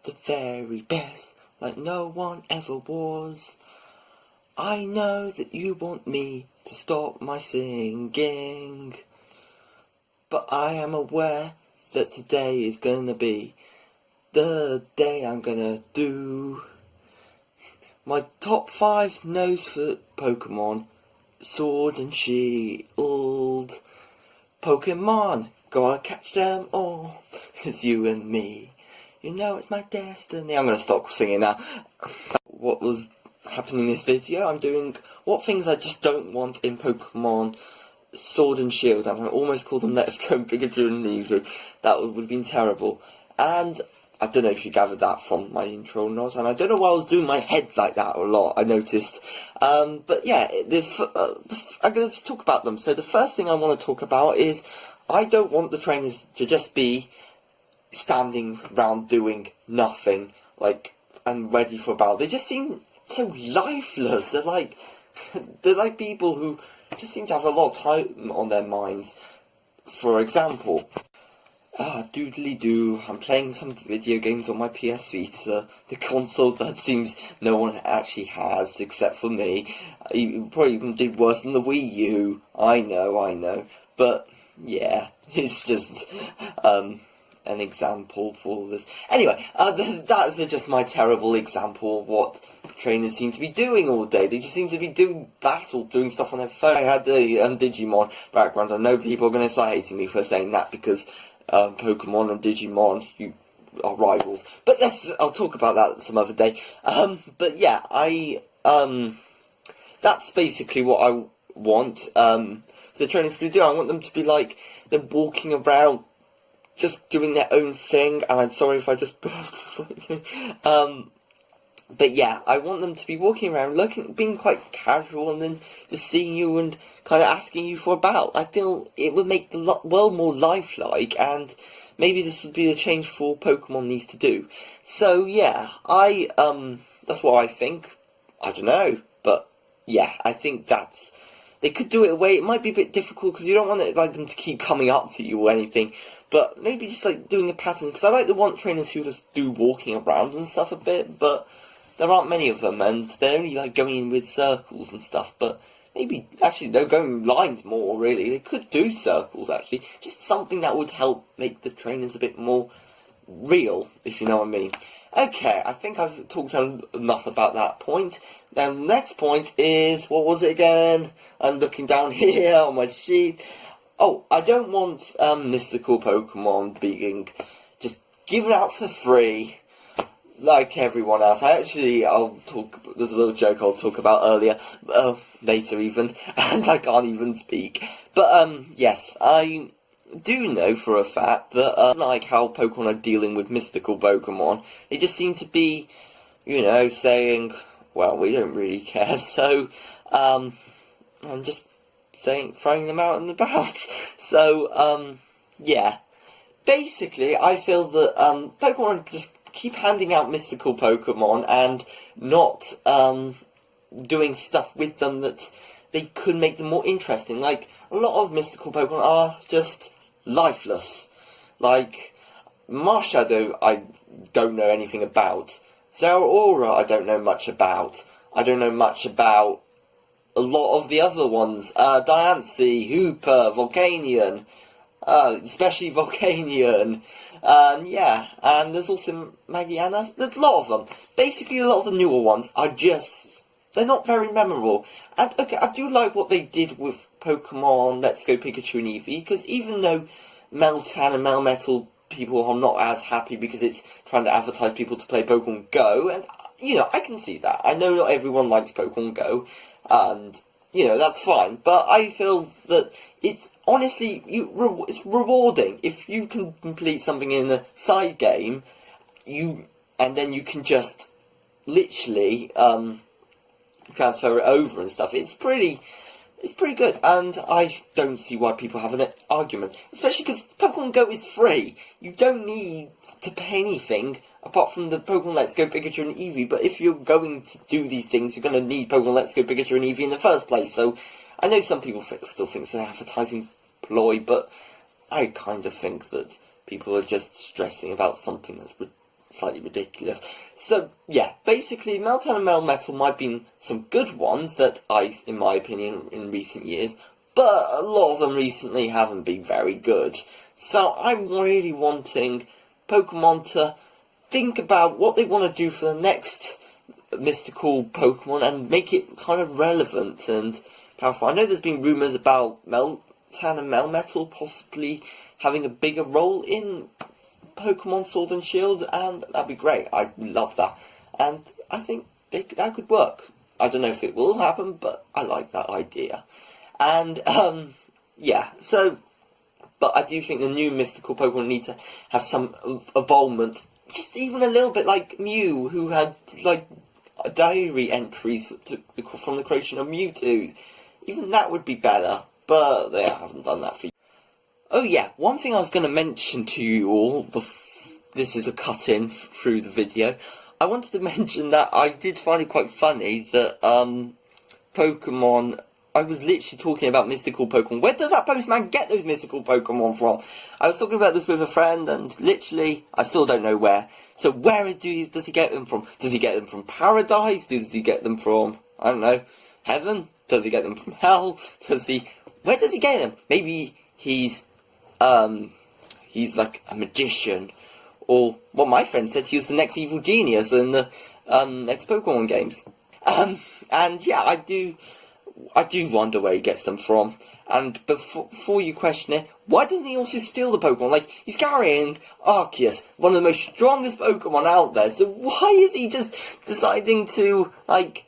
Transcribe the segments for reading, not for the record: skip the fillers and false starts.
the very best, like no one ever was. I know that you want me to stop my singing, but I am aware that today is gonna be the day I'm gonna do my top 5 no's for Pokemon, Sword and Shield. Pokemon, gotta catch them all, it's you and me, you know it's my destiny. I'm gonna stop singing now. What was happening in this video, I'm doing what things I just don't want in Pokemon Sword and Shield, and I almost called them Let's Go Pikachu and Eevee. That would have been terrible. And I don't know if you gathered that from my intro or not, and I don't know why I was doing my head like that a lot, I noticed. But yeah, I'm going to just talk about them. So the first thing I want to talk about is, I don't want the trainers to just be standing around doing nothing, like, and ready for a battle. They just seem so lifeless. They're like people who just seem to have a lot of time on their minds. For example, doodly-doo, I'm playing some video games on my PS Vita, the console that seems no one actually has, except for me. You probably even did worse than the Wii U, I know, but yeah, it's just, an example for this. Anyway, that's just my terrible example of what trainers seem to be doing all day. They just seem to be doing that or doing stuff on their phone. I had the Digimon background. I know people are going to start hating me for saying that because Pokemon and Digimon are rivals. But I'll talk about that some other day. But yeah, that's basically what I want the trainers to do. I want them to be like, they're walking around just doing their own thing, and I'm sorry if I just burst slightly. But yeah, I want them to be walking around, being quite casual, and then just seeing you and kind of asking you for a battle. I feel it would make the world more lifelike, and maybe this would be the change for Pokemon needs to do. So yeah, that's what I think. I don't know, but yeah, I think they could do it away. It might be a bit difficult because you don't want them to keep coming up to you or anything. But maybe just like doing a pattern, because I want trainers who just do walking around and stuff a bit, but there aren't many of them, and they're only like going in with circles and stuff. But maybe actually they're going lines more. Really, they could do circles actually, just something that would help make the trainers a bit more real, if you know what I mean. Okay, I think I've talked enough about that point. Now the next point is, what was it again? I'm looking down here on my sheet. Oh, I don't want mystical Pokemon being just given out for free like everyone else. There's a little joke I'll talk about later even, and I can't even speak. But yes, I do know for a fact that like how Pokemon are dealing with mystical Pokemon, they just seem to be, saying, well, we don't really care, so I'm just throwing them out and about. So, yeah. Basically, I feel that Pokemon just keep handing out mystical Pokemon and not doing stuff with them that they could make them more interesting. Like, a lot of mystical Pokemon are just lifeless. Like, Marshadow, I don't know anything about. Zeraora, I don't know much about. I don't know much about a lot of the other ones, Diancie, Hooper, Volcanion, especially Volcanion, yeah, and there's also Magiana, there's a lot of them. Basically, a lot of the newer ones are they're not very memorable. And, okay, I do like what they did with Pokemon Let's Go Pikachu and Eevee, because even though Meltan and Melmetal people are not as happy because it's trying to advertise people to play Pokemon Go, and, I can see that. I know not everyone likes Pokemon Go, and, that's fine, but I feel that it's, honestly, it's rewarding. If you can complete something in a side game, and then you can just, literally, transfer it over and stuff, it's pretty good, and I don't see why people have an argument, especially because Pokemon Go is free. You don't need to pay anything apart from the Pokemon Let's Go Pikachu and Eevee, but if you're going to do these things, you're going to need Pokemon Let's Go Pikachu and Eevee in the first place. So I know some people still think it's an advertising ploy, but I kind of think that people are just stressing about something that's slightly ridiculous. So, yeah, basically, Meltan and Melmetal might have been some good ones that in my opinion, in recent years, but a lot of them recently haven't been very good. So, I'm really wanting Pokemon to think about what they want to do for the next mystical Pokemon and make it kind of relevant and powerful. I know there's been rumours about Meltan and Melmetal possibly having a bigger role in Pokemon Sword and Shield, and that'd be great. I love that, and I think that could work. I don't know if it will happen, but I like that idea. And yeah, so, but I do think the new mystical Pokemon need to have some evolvement, just even a little bit like Mew, who had like diary entries from the creation of Mewtwo. Even that would be better, but they haven't done that for you. Oh yeah, one thing I was going to mention to you all, this is a cut-in through the video, I wanted to mention that I did find it quite funny that, Pokemon, I was literally talking about mystical Pokemon. Where does that postman get those mystical Pokemon from? I was talking about this with a friend, and literally, I still don't know where. So where does he get them from? Does he get them from paradise? Does he get them from, I don't know, heaven? Does he get them from hell? Where does he get them? Maybe he's like a magician, or what my friend said, he was the next evil genius in the next Pokemon games. And yeah, I do wonder where he gets them from. And before you question it, why doesn't he also steal the Pokemon? Like, he's carrying Arceus, one of the most strongest Pokemon out there, so why is he just deciding to, like,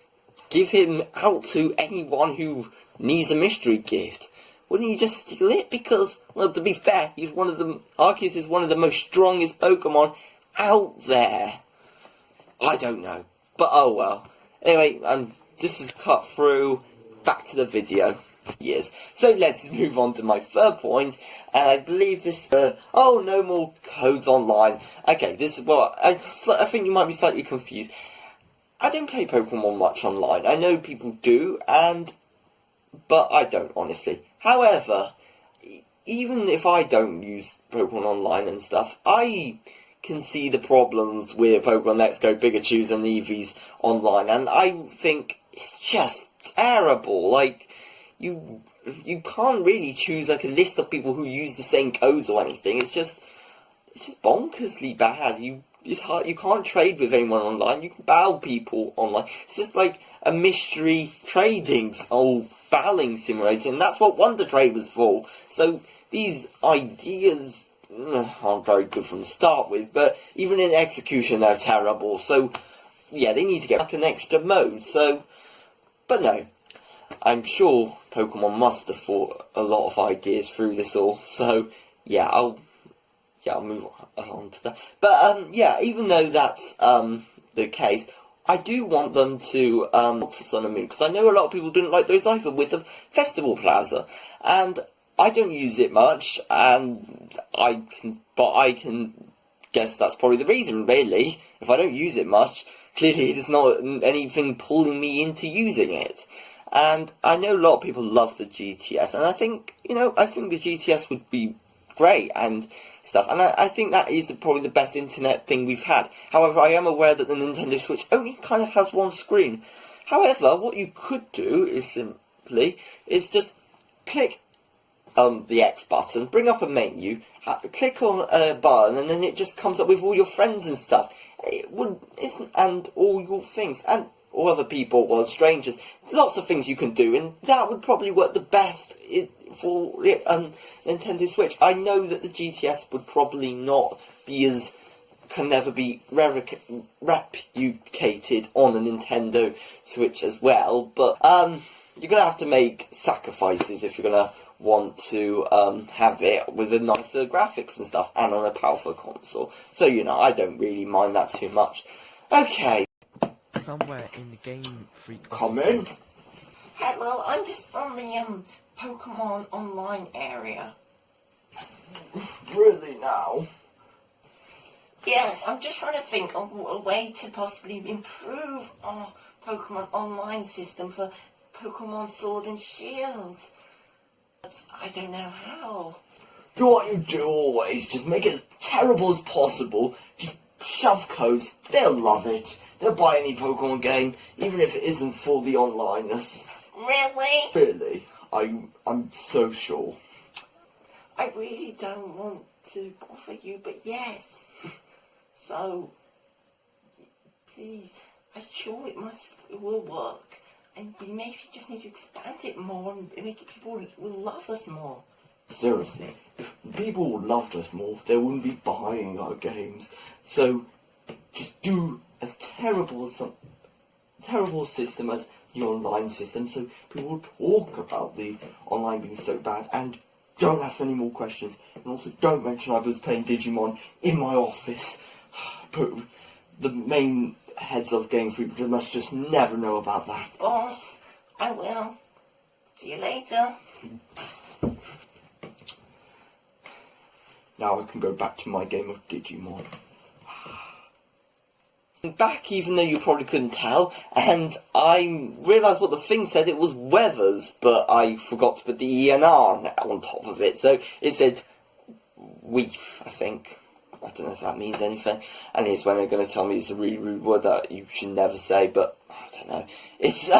give him out to anyone who needs a mystery gift? Wouldn't you just steal it? Because, well, to be fair, Arceus is one of the most strongest Pokemon out there. I don't know. But oh well. Anyway, this is cut through. Back to the video. Yes. So let's move on to my third point. And I believe this, oh, no more codes online. Okay, this is, well, I think you might be slightly confused. I don't play Pokemon much online. I know people do, but I don't, honestly. However, even if I don't use Pokemon Online and stuff, I can see the problems with Pokemon Let's Go, Pikachus and Eevees online, and I think it's just terrible. Like, you can't really choose like a list of people who use the same codes or anything. It's just bonkersly bad. It's hard. You can't trade with anyone online. You can bow people online. It's just like a mystery trading battling simulator, and that's what Wonder Trade was for. So these ideas aren't very good from the start with, but even in execution they're terrible. So yeah, they need to get like an extra mode. So, but no, I'm sure Pokemon must have thought a lot of ideas through this all. So yeah, I'll move on to that. But yeah, even though that's the case, I do want them to look for Sun and Moon, because I know a lot of people didn't like those either with the Festival Plaza, and I don't use it much, and I can guess that's probably the reason, really. If I don't use it much, clearly there's not anything pulling me into using it. And I know a lot of people love the GTS, and I think the GTS would be great and stuff, and I think that is probably the best internet thing we've had. However, I am aware that the Nintendo Switch only kind of has one screen. However, what you could do is just click the X button, bring up a menu, click on a button, and then it just comes up with all your friends and stuff. And all your things, and all other people, well, strangers, lots of things you can do, and that would probably work the best for Nintendo Switch. I know that the GTS would probably not be can never be replicated on a Nintendo Switch as well, but you're going to have to make sacrifices if you're going to want to have it with a nicer graphics and stuff, and on a powerful console. So, I don't really mind that too much. Okay. Somewhere in the Game Freak Comment. Hello, I'm just from the Pokemon Online area. Really now? Yes, I'm just trying to think of a way to possibly improve our Pokemon Online system for Pokemon Sword and Shield. But I don't know how. Do what you do always, just make it as terrible as possible. Just shove codes, they'll love it. They'll buy any Pokemon game, even if it isn't for the onlineness. Really? Really, I'm so sure. I really don't want to bother you, but yes. So, please, I'm sure it will work. And we maybe just need to expand it more and make it people will love us more. Seriously, if people loved us more, they wouldn't be buying our games. So, just do a terrible system as the online system, so people will talk about the online being so bad, and don't ask any more questions, and also don't mention I was playing Digimon in my office. But the main heads of Game Freak must just never know about that. Boss, I will. See you later. Now I can go back to my game of Digimon. Back, even though you probably couldn't tell, and I realised what the thing said, it was Weathers, but I forgot to put the ENR on top of it, so it said Weef, I think. I don't know if that means anything, and here's when they're going to tell me it's a really rude word that you should never say, but I don't know. It's,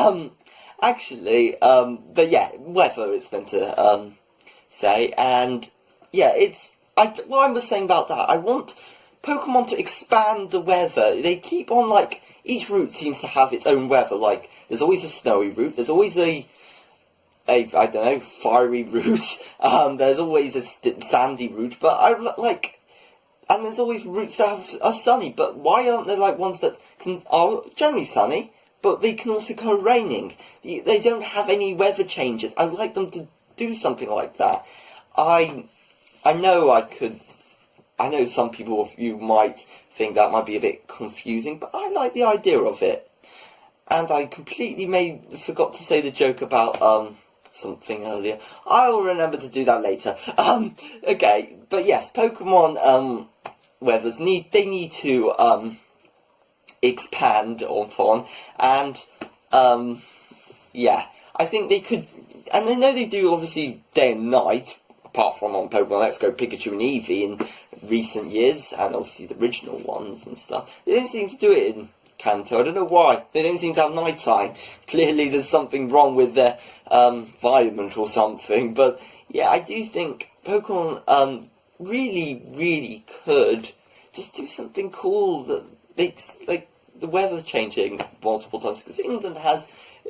actually, but yeah, weather it's meant to, say, and yeah, it's, what I was saying about that, I want Pokemon to expand the weather. They keep on, like, each route seems to have its own weather, like, there's always a snowy route, there's always a I don't know, fiery route, there's always a sandy route, but I, like, and there's always routes that are sunny, but why aren't there, like, ones that are generally sunny, but they can also go raining? They don't have any weather changes. I'd like them to do something like that. I know some people of you might think that might be a bit confusing, but I like the idea of it. And I completely forgot to say the joke about, something earlier. I'll remember to do that later. Okay, but yes, Pokemon, weathers need to, expand on, and, yeah, I think they could, and I know they do, obviously, day and night, apart from on Pokemon Let's Go Pikachu and Eevee in recent years, and obviously the original ones and stuff. They don't seem to do it in Kanto. I don't know why. They don't seem to have nighttime. Clearly there's something wrong with their environment or something. But yeah, I do think Pokemon really, really could just do something cool that makes, like, the weather changing multiple times. Because England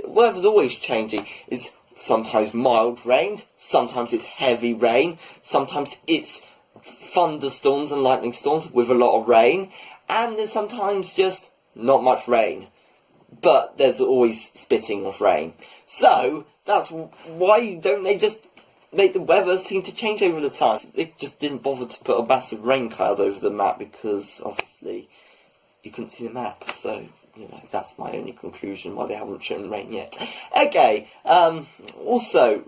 weather's always changing. It's sometimes mild rain, sometimes it's heavy rain, sometimes it's thunderstorms and lightning storms with a lot of rain, and there's sometimes just not much rain, but there's always spitting of rain. So that's why don't they just make the weather seem to change over the time? They just didn't bother to put a massive rain cloud over the map because obviously you couldn't see the map. So you know, that's my only conclusion why they haven't shown rain yet. Okay, also,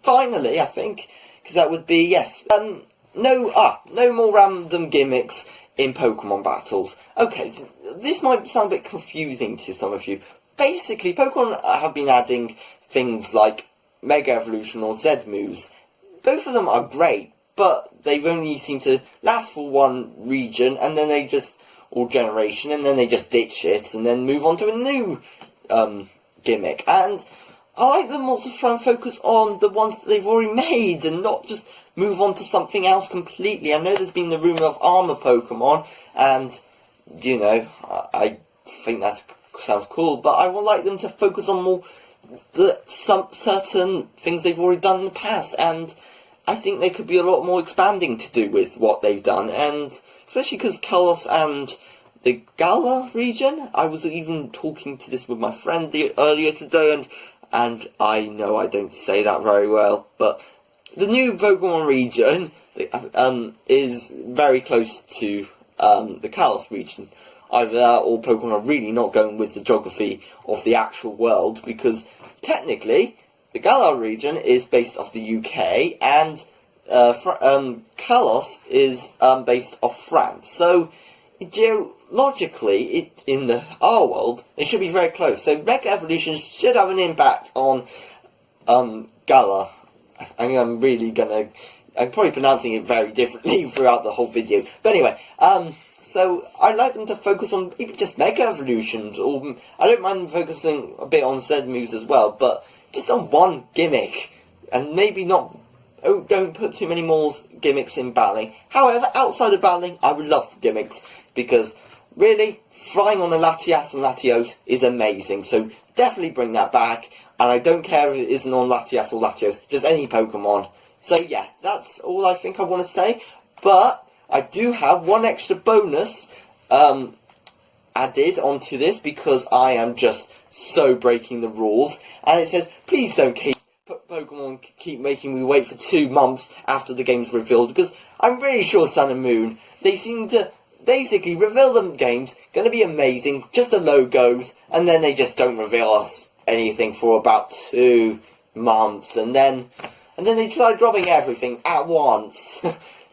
finally, I think, because that would be, yes, no more random gimmicks in Pokemon battles. Okay, this might sound a bit confusing to some of you. Basically, Pokemon have been adding things like Mega Evolution or Z moves. Both of them are great, but they've only seemed to last for one region, and then they just, or generation, and then they just ditch it, and then move on to a new gimmick. And I like them also to try and focus on the ones that they've already made, and not just move on to something else completely. I know there's been the rumour of armour Pokemon, and, you know, I think that sounds cool, but I would like them to focus on more some certain things they've already done in the past, and I think there could be a lot more expanding to do with what they've done, and especially because Kalos and the Galar region, I was even talking to this with my friend earlier today, and I know I don't say that very well, but the new Pokemon region is very close to the Kalos region. Either that or Pokemon are really not going with the geography of the actual world, because technically the Galar region is based off the UK, and Kalos is based off France. So geologically, in our world, it should be very close. So Mega Evolution should have an impact on Galar. I'm probably pronouncing it very differently throughout the whole video. But anyway, So I'd like them to focus on even just Mega Evolutions, or I don't mind focusing a bit on Z moves as well, but just on one gimmick, and maybe not. Oh, don't put too many more gimmicks in battling. However, outside of battling, I would love gimmicks, because really, flying on a Latias and Latios is amazing. So definitely bring that back, and I don't care if it isn't on Latias or Latios, just any Pokemon. So yeah, that's all I think I want to say. But I do have one extra bonus added onto this, because I am just so breaking the rules. And it says, please don't Pokemon keep making me wait for 2 months after the game's revealed, because I'm really sure Sun and Moon, they seem to basically reveal them games, gonna be amazing, just the logos, and then they just don't reveal us anything for about 2 months, and then they started dropping everything at once.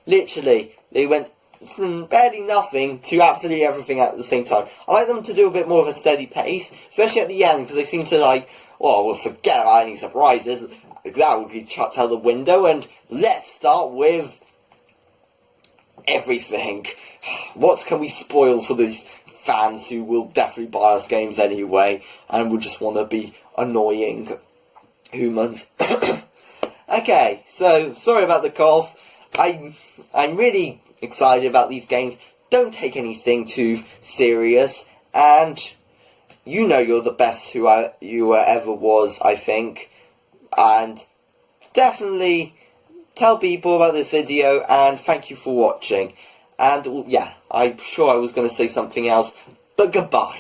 Literally, they went from barely nothing to absolutely everything at the same time. I like them to do a bit more of a steady pace, especially at the end, because they seem to like, well, we'll forget about any surprises. That would be chucked out the window, and let's start with everything. What can we spoil for these fans who will definitely buy us games anyway, and will just want to be annoying humans? Okay, so sorry about the cough. I'm really excited about these games. Don't take anything too serious, and you know you're the best you ever was, I think. And definitely tell people about this video, and thank you for watching. And yeah, I'm sure I was going to say something else, but goodbye.